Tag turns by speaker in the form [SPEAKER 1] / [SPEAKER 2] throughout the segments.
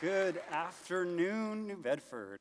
[SPEAKER 1] Good afternoon, New Bedford.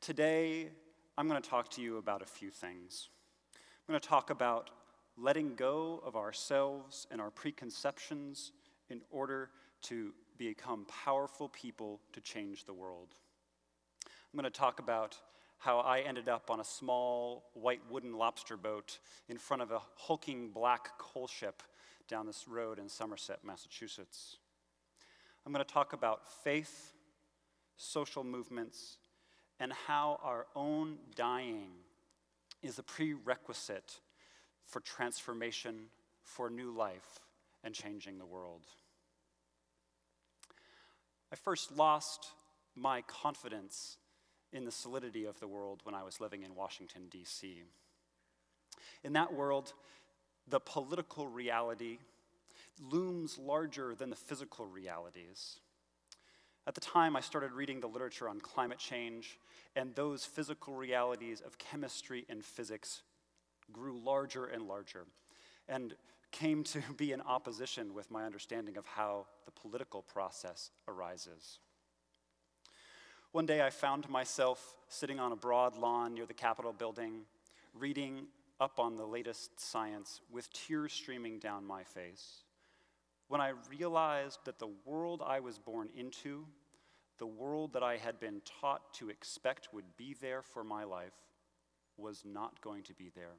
[SPEAKER 1] Today, I'm going to talk to you about a few things. I'm going to talk about letting go of ourselves and our preconceptions in order to become powerful people to change the world. I'm going to talk about how I ended up on a small white wooden lobster boat in front of a hulking black coal ship down this road in Somerset, Massachusetts. I'm going to talk about faith, social movements, and how our own dying is a prerequisite for transformation, for new life, and changing the world. I first lost my confidence in the solidity of the world when I was living in Washington, D.C. In that world, the political reality looms larger than the physical realities. At the time, I started reading the literature on climate change, and those physical realities of chemistry and physics grew larger and larger, and came to be in opposition with my understanding of how the political process arises. One day, I found myself sitting on a broad lawn near the Capitol building, reading up on the latest science with tears streaming down my face, when I realized that the world I was born into, the world that I had been taught to expect would be there for my life, was not going to be there.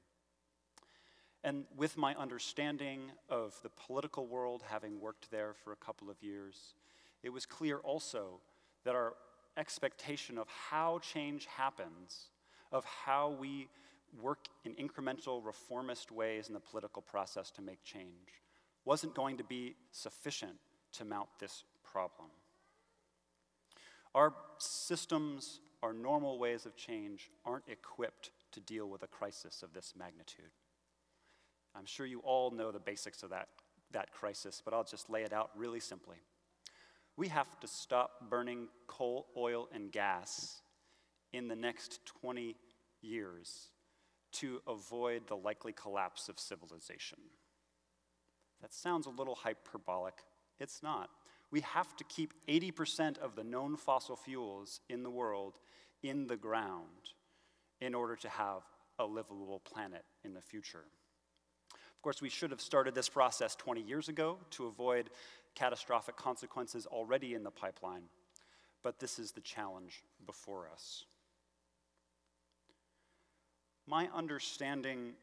[SPEAKER 1] And with my understanding of the political world, having worked there for a couple of years, it was clear also that our expectation of how change happens, of how we work in incremental reformist ways in the political process to make change, wasn't going to be sufficient to mount this problem. Our systems, our normal ways of change, aren't equipped to deal with a crisis of this magnitude. I'm sure you all know the basics of that crisis, but I'll just lay it out really simply. We have to stop burning coal, oil, and gas in the next 20 years to avoid the likely collapse of civilization. That sounds a little hyperbolic. It's not. We have to keep 80% of the known fossil fuels in the world in the ground in order to have a livable planet in the future. Of course, we should have started this process 20 years ago to avoid catastrophic consequences already in the pipeline, but this is the challenge before us. My understanding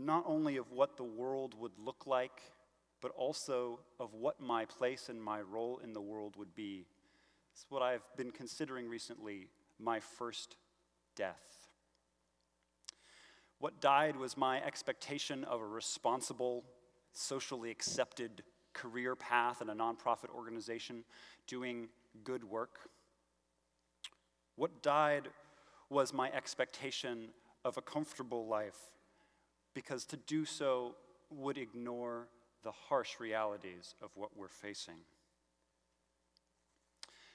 [SPEAKER 1] not only of what the world would look like, but also of what my place and my role in the world would be. It's what I've been considering recently, my first death. What died was my expectation of a responsible, socially accepted career path in a nonprofit organization doing good work. What died was my expectation of a comfortable life, because to do so would ignore the harsh realities of what we're facing.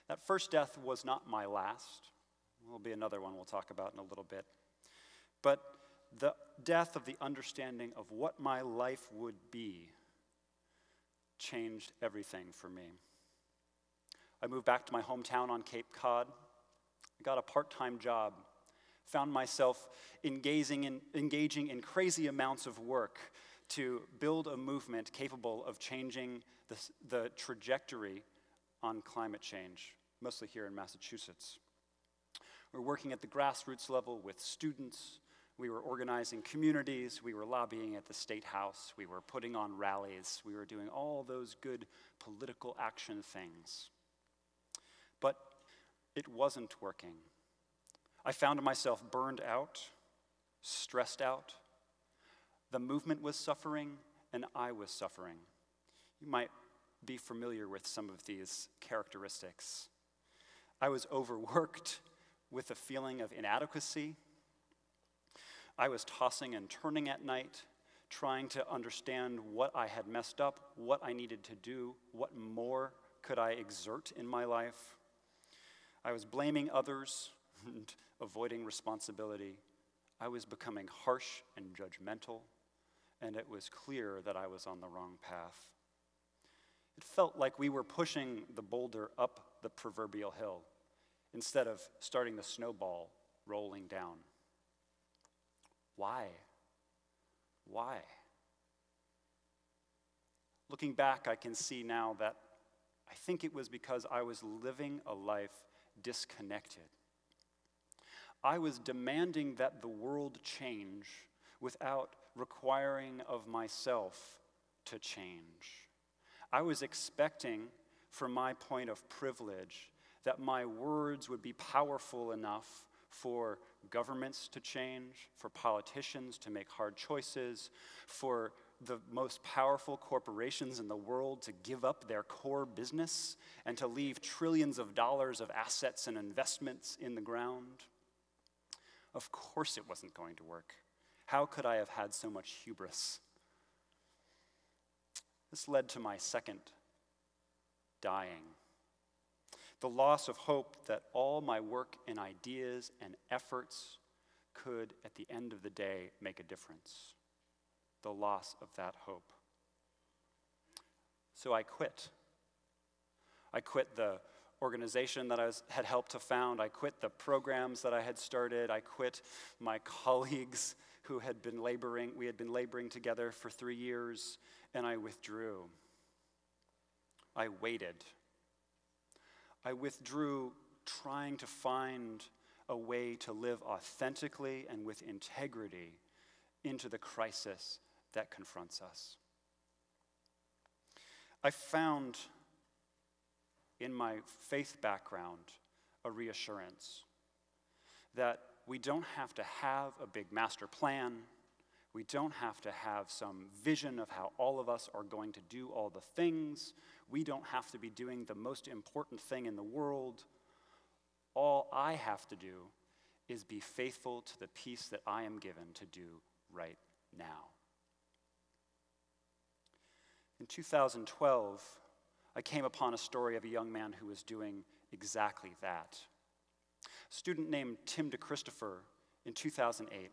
[SPEAKER 1] That first death was not my last. There'll be another one we'll talk about in a little bit. But the death of the understanding of what my life would be changed everything for me. I moved back to my hometown on Cape Cod. I got a part-time job. Found myself engaging in crazy amounts of work to build a movement capable of changing the trajectory on climate change, mostly here in Massachusetts. We're working at the grassroots level with students. We were organizing communities. We were lobbying at the State House. We were putting on rallies. We were doing all those good political action things. But it wasn't working. I found myself burned out, stressed out. The movement was suffering, and I was suffering. You might be familiar with some of these characteristics. I was overworked with a feeling of inadequacy. I was tossing and turning at night, trying to understand what I had messed up, what I needed to do, what more could I exert in my life. I was blaming others and avoiding responsibility. I was becoming harsh and judgmental, and it was clear that I was on the wrong path. It felt like we were pushing the boulder up the proverbial hill instead of starting the snowball rolling down. Why? Why? Looking back, I can see now that I think it was because I was living a life disconnected. I was demanding that the world change without requiring of myself to change. I was expecting, from my point of privilege, that my words would be powerful enough for governments to change, for politicians to make hard choices, for the most powerful corporations in the world to give up their core business and to leave trillions of dollars of assets and investments in the ground. Of course it wasn't going to work. How could I have had so much hubris? This led to my second dying. The loss of hope that all my work and ideas and efforts could, at the end of the day, make a difference. The loss of that hope. So I quit. I quit the organization that I had helped to found. I quit the programs that I had started. I quit my colleagues who had been laboring. We had been laboring together for 3 years, and I withdrew. I waited. I withdrew, trying to find a way to live authentically and with integrity into the crisis that confronts us. I found in my faith background a reassurance that we don't have to have a big master plan. We don't have to have some vision of how all of us are going to do all the things. We don't have to be doing the most important thing in the world. All I have to do is be faithful to the piece that I am given to do right now. In 2012, I came upon a story of a young man who was doing exactly that. A student named DeChristopher in 2008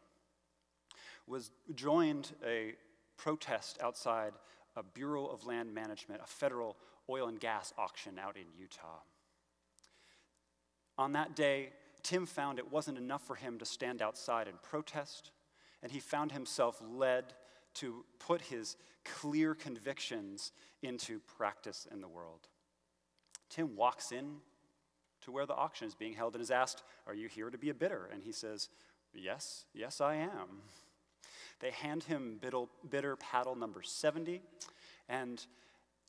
[SPEAKER 1] joined a protest outside a Bureau of Land Management, a federal oil and gas auction out in Utah. On that day, Tim found it wasn't enough for him to stand outside and protest, and he found himself led to put his clear convictions into practice in the world. Tim walks in to where the auction is being held and is asked, "Are you here to be a bidder?" And he says, yes, I am. They hand him bidder paddle number 70, and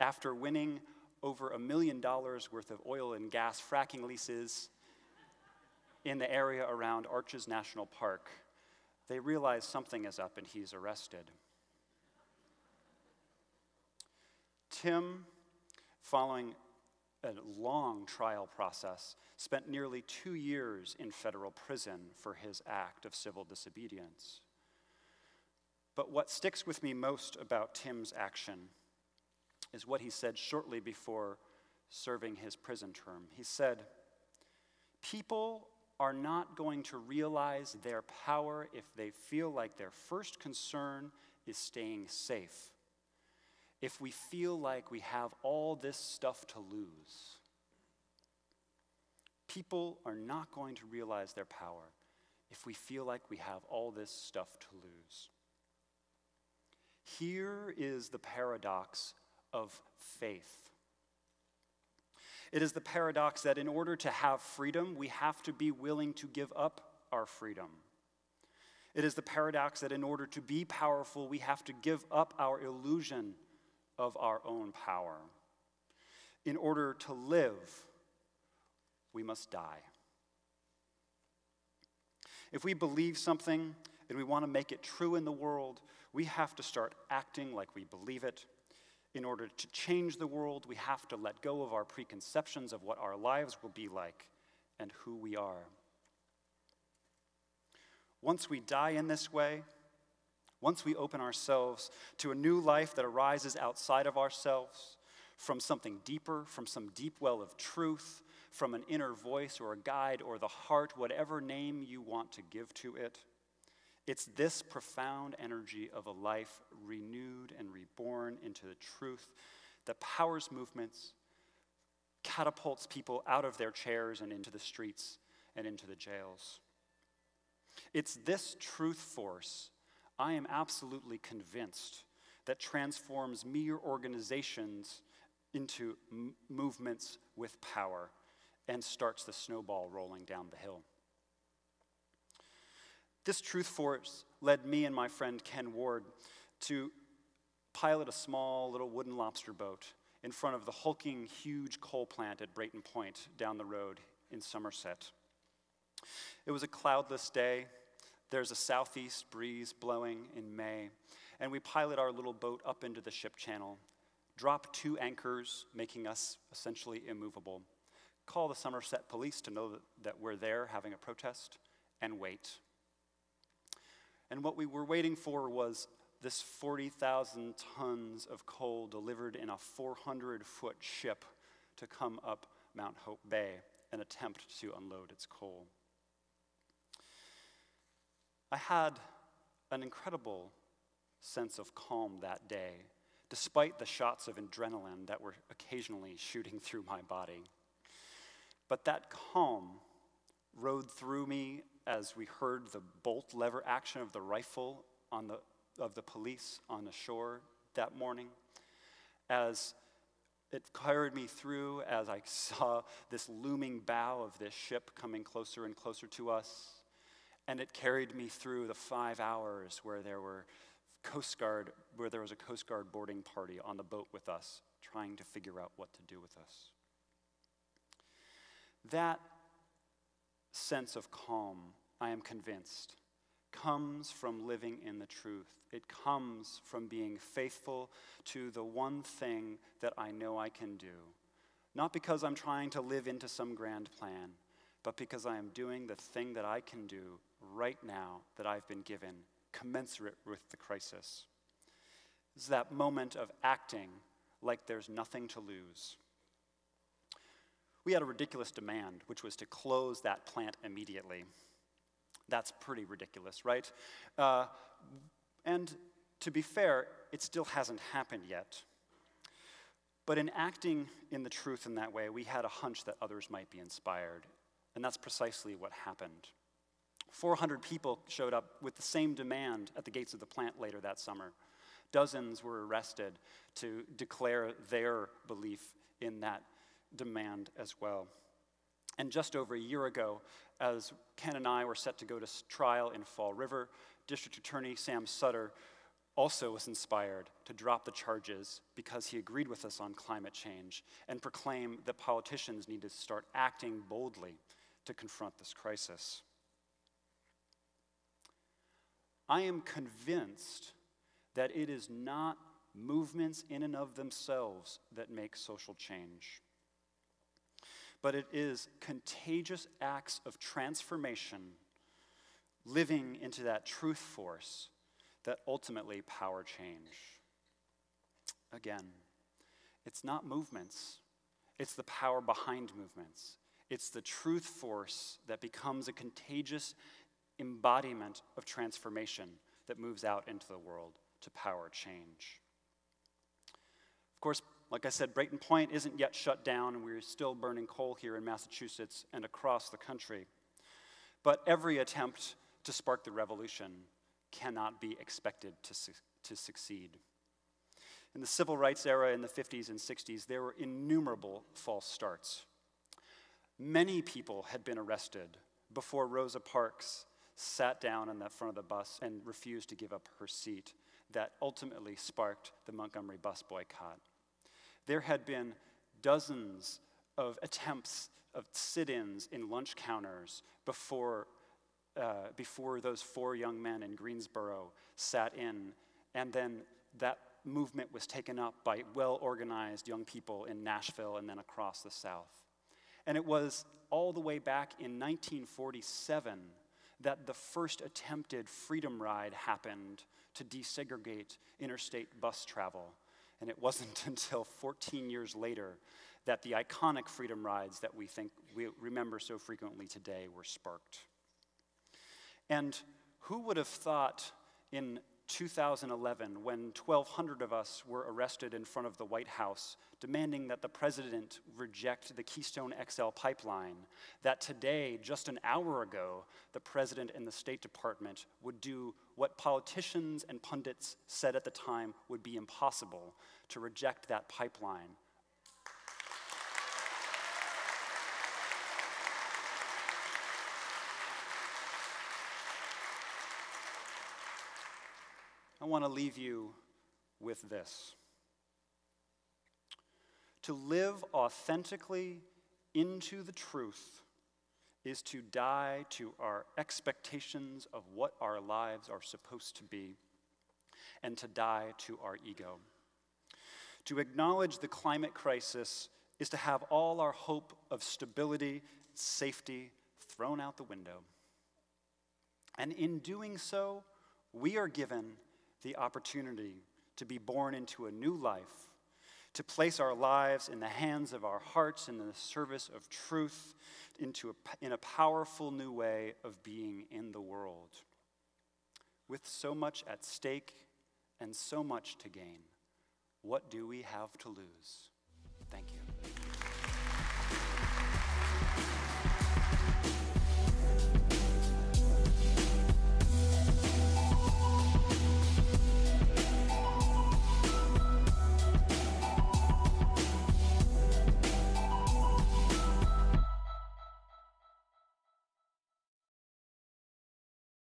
[SPEAKER 1] after winning over $1 million worth of oil and gas fracking leases in the area around Arches National Park, they realize something is up and he's arrested. Tim, following a long trial process, spent nearly 2 years in federal prison for his act of civil disobedience. But what sticks with me most about Tim's action is what he said shortly before serving his prison term. He said, "People are not going to realize their power if they feel like their first concern is staying safe. If we feel like we have all this stuff to lose. People are not going to realize their power if we feel like we have all this stuff to lose." Here is the paradox of faith. It is the paradox that in order to have freedom, we have to be willing to give up our freedom. It is the paradox that in order to be powerful, we have to give up our illusion of our own power. In order to live, we must die. If we believe something and we want to make it true in the world, we have to start acting like we believe it. In order to change the world, we have to let go of our preconceptions of what our lives will be like and who we are. Once we die in this way, once we open ourselves to a new life that arises outside of ourselves, from something deeper, from some deep well of truth, from an inner voice or a guide or the heart, whatever name you want to give to it, it's this profound energy of a life renewed and reborn into the truth that powers movements, catapults people out of their chairs and into the streets and into the jails. It's this truth force, I am absolutely convinced, that transforms mere organizations into movements with power and starts the snowball rolling down the hill. This truth force led me and my friend Ken Ward to pilot a small little wooden lobster boat in front of the hulking, huge coal plant at Brayton Point down the road in Somerset. It was a cloudless day. There's a southeast breeze blowing in May, and we pilot our little boat up into the ship channel, drop 2 anchors, making us essentially immovable, call the Somerset police to know that we're there having a protest, and wait. And what we were waiting for was this 40,000 tons of coal delivered in a 400-foot ship to come up Mount Hope Bay and attempt to unload its coal. I had an incredible sense of calm that day, despite the shots of adrenaline that were occasionally shooting through my body. But that calm rode through me as we heard the bolt lever action of the rifle of the police on the shore that morning, as it carried me through as I saw this looming bow of this ship coming closer and closer to us, and it carried me through the 5 hours where there was a Coast Guard boarding party on the boat with us, trying to figure out what to do with us. That sense of calm, I am convinced, comes from living in the truth. It comes from being faithful to the one thing that I know I can do. Not because I'm trying to live into some grand plan, but because I am doing the thing that I can do right now that I've been given, commensurate with the crisis. It's that moment of acting like there's nothing to lose. We had a ridiculous demand, which was to close that plant immediately. That's pretty ridiculous, right? And to be fair, it still hasn't happened yet. But in acting in the truth in that way, we had a hunch that others might be inspired. And that's precisely what happened. 400 people showed up with the same demand at the gates of the plant later that summer. Dozens were arrested to declare their belief in that demand as well. And just over a year ago, as Ken and I were set to go to trial in Fall River, District Attorney Sam Sutter also was inspired to drop the charges because he agreed with us on climate change and proclaimed that politicians need to start acting boldly to confront this crisis. I am convinced that it is not movements in and of themselves that make social change, but it is contagious acts of transformation living into that truth force that ultimately power change. Again, it's not movements, it's the power behind movements. It's the truth force that becomes a contagious embodiment of transformation that moves out into the world to power change. Of course, like I said, Brayton Point isn't yet shut down, and we're still burning coal here in Massachusetts and across the country. But every attempt to spark the revolution cannot be expected to succeed. In the civil rights era in the 50s and 60s, there were innumerable false starts. Many people had been arrested before Rosa Parks sat down in the front of the bus and refused to give up her seat. That ultimately sparked the Montgomery bus boycott. There had been dozens of attempts of sit-ins in lunch counters before those 4 young men in Greensboro sat in, and then that movement was taken up by well-organized young people in Nashville and then across the South. And it was all the way back in 1947 that the first attempted freedom ride happened to desegregate interstate bus travel. And it wasn't until 14 years later that the iconic freedom rides that we remember so frequently today were sparked. And who would have thought in 2011, when 1,200 of us were arrested in front of the White House, demanding that the president reject the Keystone XL pipeline, that today, just an hour ago, the president and the State Department would do what politicians and pundits said at the time would be impossible, to reject that pipeline. I want to leave you with this. To live authentically into the truth is to die to our expectations of what our lives are supposed to be, and to die to our ego. To acknowledge the climate crisis is to have all our hope of stability, safety thrown out the window. And in doing so, we are given the opportunity to be born into a new life, to place our lives in the hands of our hearts in the service of truth, in a powerful new way of being in the world. With so much at stake and so much to gain, what do we have to lose? Thank you.